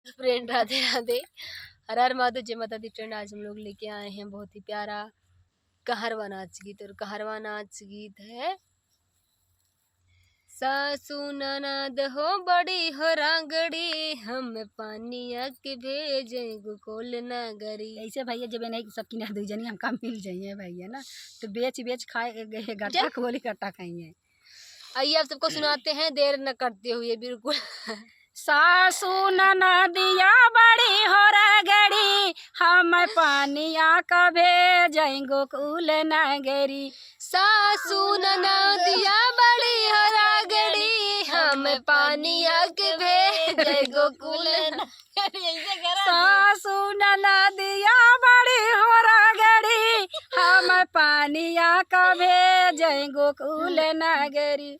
Friend Radhe Radhe. हर हर महादेव, जय माता दी। Friend आज हम लोग लेके आए हैं बहुत ही प्यारा कहरवा नाच गीत। और कहरवा नाच गीत है सासू ननद हो बड़ी हो रागड़ी, हम पानिया के भेजे गोकुल नगरी। ऐसे भैया जब नहीं सब किना दो जनी हमका मिल जाइए भैया ना, तो बेच बेच खाए गट्टा खोली गट्टा खाइए। आइए आप सबको सुनाते हैं देर न करते हुए बिल्कुल। सासू ननदिया बड़ी हो रगड़ी, हम पानिया का भेजे गोकुल नगरी। सासू ननदिया बड़ी हो रागड़ी, हम पानिया के भेजे गोकुल नगरी। सासू ननदिया बड़ी हो रगड़ी, हम पानिया का भेजे गोकुल नगरी।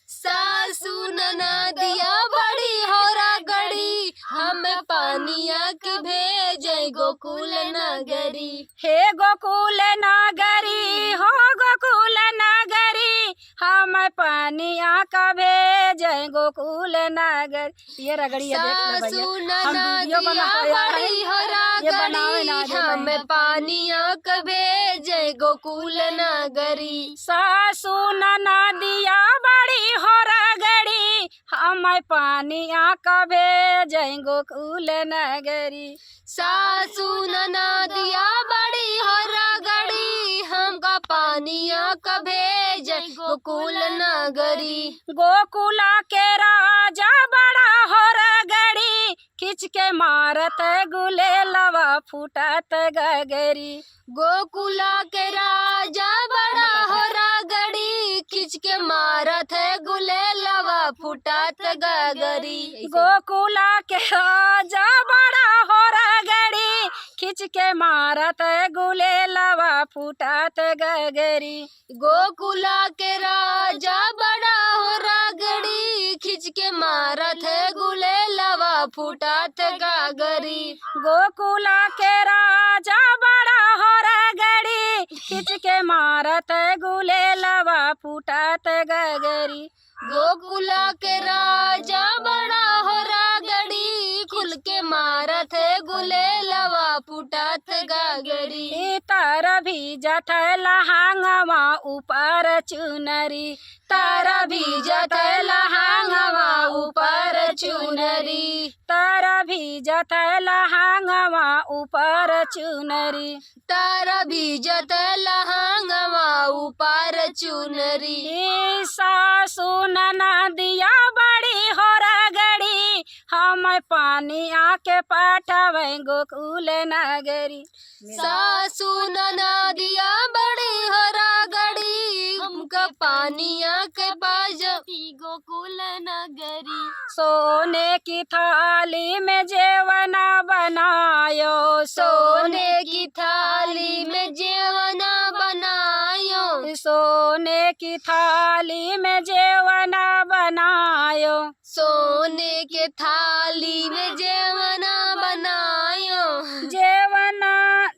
सासू ननदिया बड़ी हो रागड़ी, हम पानिया के भेजे गोकुल नगरी। हे गोकुल नगरी हो गोकुल नगरी, हम पानिया का भेजे गोकुल नगर। ये रगड़ी है, देख लो भैया, हम वीडियो बड़ी हो रागड़ी, हम पानिया के भेजे गोकुल नगरी। सासू ननदिया बड़ी हो रगड़ी, हम पानिया का भेजे गोकुल नगरी। सासू ननदिया बड़ी हो रागड़ी, हमका पानिया का भेजे गोकुल नगरी। गोकुला के राजा बड़ा हो रगड़ी, खिंच के मारत गुले लवा फूटत गगरी। गोकुला के राजा बड़ा हो रागड़ी, खिंच के मारत है गुले लवा फुटात गगरी। गोकुला के राजा बड़ा हो रगड़ी, खिंच के मारत गुले लवा फूटत गगरी। गोकुला के राजा बड़ा हो रागड़ी, खिंच के मारत है गुले लवा फुटात गगरी। गोकुला के राजा बड़ा हो रगड़ी, खिंच के मारत गुले लवा फूटत गगरी। गोकुला के राजा बड़ा हो रागड़ी, खुल के मारत है गुले लवा फुटात गगरी। तर भी जत लहांगवा ऊपर चुनरी, तर भी जत लहांगवा ऊपर चुनरी। तर भी जत लहांगवा ऊपर चुनरी। तर भी जत लहांगवा ऊपर चुनरी। सासू ननदिया बड़ी हो रगड़ी, हम पानिया के पाठवे गोकुल नगरी। सासू ननदिया बड़ी हो रागड़ी, हमका पानिया के बाजती गोकुल नगरी। सोने की थाली में जेवना बनायो, सोने की थाली में जेवना बनायो। सोने की थाली में जेवना बनायो। सोने के थाली में जेवना बनायो। जेवना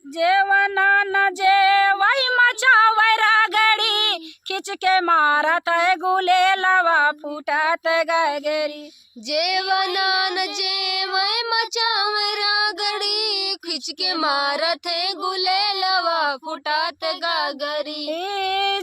जेवना न जेवई मचावे रगड़ी, खिंच के मारत गुले लवा फूटत गगरी। जेवना न जेवई मचावे रागड़ी, खिंच के मारत है गुले लवा फुटात गगरी।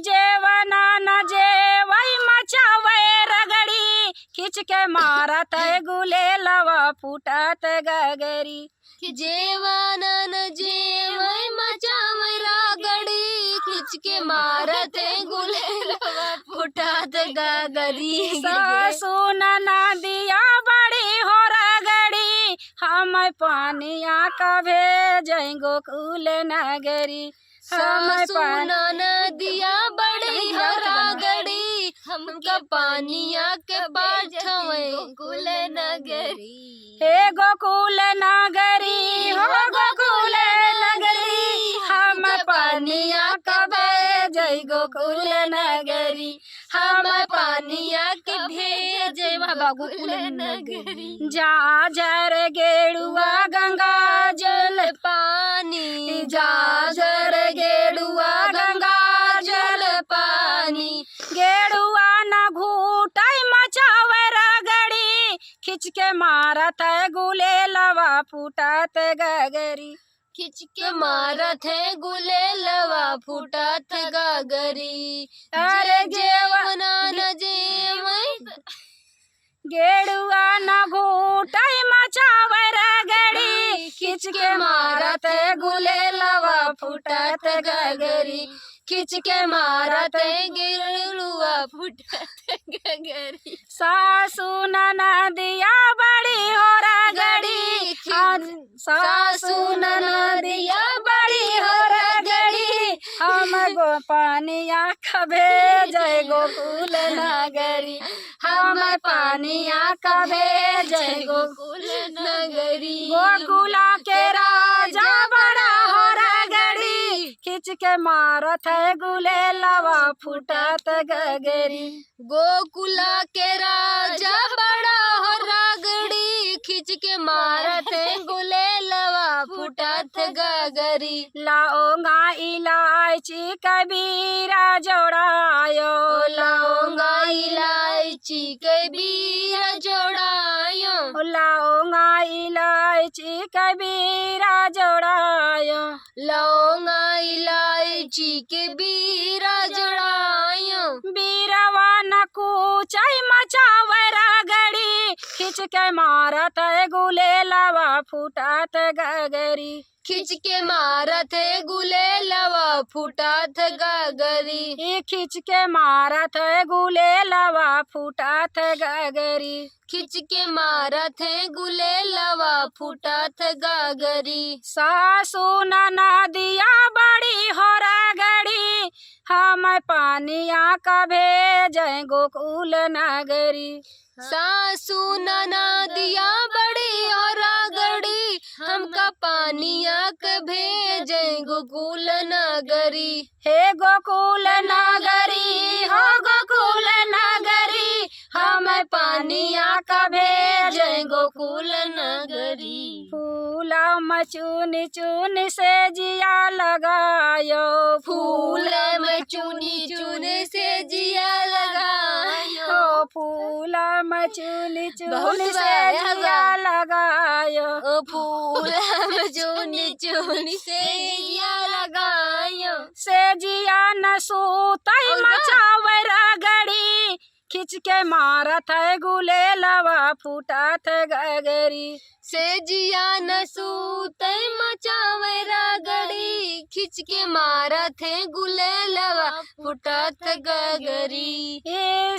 जेवना न जेवई मचावे रगड़ी, खिंच के मारत गुले लवा फूटत गगरी। जेवना न जेवई मचावे रागड़ी, खिंच के मारत है गुले लवा फुटात गगरी। सासू ननदिया बड़ी हो रगड़ी, हम पानिया का भेजे गोकुल नगरी। सासू ननदिया बड़ी हो रागड़ी, हमका पानिया के पाठवे गोकुल नगरी। हे गोकुल नगरी हो गोकुल नगरी, हम पानिया का भेजे गोकुल नगरी। हम पानिया के भेजे गोकुल नगरी। जाजर गेड़ुआ गंगा जल पानी, जाजर गेड़ुआ गंगा जल पानी। गेड़ुआ न घूटाई मचावे रगड़ी, खिंच के मारत गुले लवा फूटत गगरी। खिंच के मारत है गुलेलवा फूटत गगरी। अरे जेवना न जेव गेड़ुआ न घूटई मचावे रगड़ी। खिंच के मारत गुलेलवा फूटत गगरी। खिंच के मारत गिरुआ फूटत गगरी। सासू ननदिया बड़ी हो रगड़ी। सासू ननदिया बड़ी हो रगड़ी। हम पानिया कभे जय गोकुल नगरी। हम पानिया कभे जय गोकुल नगरी। गोकुला के राजा बड़ा हो रगड़ी। खिंच के मारत है गुलेलवा फूटत गगरी। गोकुला के राजा बड़ा हो रगड़ी। खिंच के मारत है गुलेलवा फूटत गगरी। लौंगा इलायची कबीरा जोड़ायो। लौंगा इलायची कबीरा जोड़ायो। लौंगा इलायची कबीरा जोड़ायो। लौंगा इलायची के बीरा जोड़ायो। बीरवा न कूचई मचावे रगड़ी। खिंच के मारत गुलेलवा फूटत गगरी। खिंच के मारत है गुलेलवा फूटत गगरी। खिंच के मारत गुलेलवा फूटत गगरी। खिंच के मारत है गुलेलवा फूटत गगरी। सासू ननदिया बड़ी हो रगड़ी। हम पानिया कभे जय गोकुल नगरी। सासू ननदिया बड़ी हो रगड़ी। हमका पानिया के भेजे गोकुल नगरी। हे गोकुल नगरी हो गोकुल नगरी। हम पानिया कभे जय गोकुल नगरी। फूला मचुन चुन से जिया लगायो। फूल में चुनी चुन से जिया लगायो। फूला मचुन बहुत चुन से बार जिया लगायो। फूल में चुनी चुनी से जिया लगायो। से जिया न सूतई मचावे रगड़ी। खिंच के मारत है गुलेलवा फूटत गगरी। से जिया न सूते मचावे रगड़ी। खिंच के मारत है गुलेलवा फूटत गगरी।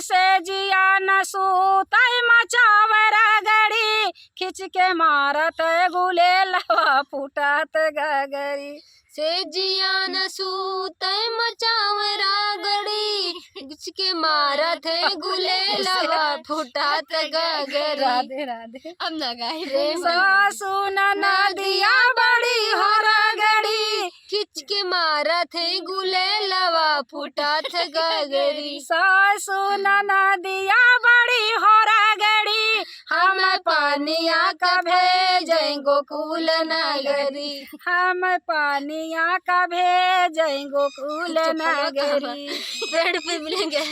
से जिया न सूतई मचावे रगड़ी। खिंच के मारत गुलेलवा फूटत गगरी। से जिया न सूते मचावे रगड़ी। खिंच के मारत है गुलेलवा फूटत गगरी। राधे राधे। अब न गाई रे। सासू ननदिया बड़ी हो रगड़ी। खिंच के मारत है गुलेलवा फूटत गगरी। सासू ननदिया बड़ी हो रगड़ी। हम पानिया कभे जय गोकुल नगरी। हम पानिया कभे जय गोकुल नगरी। पेड़ पे मिलेंगे।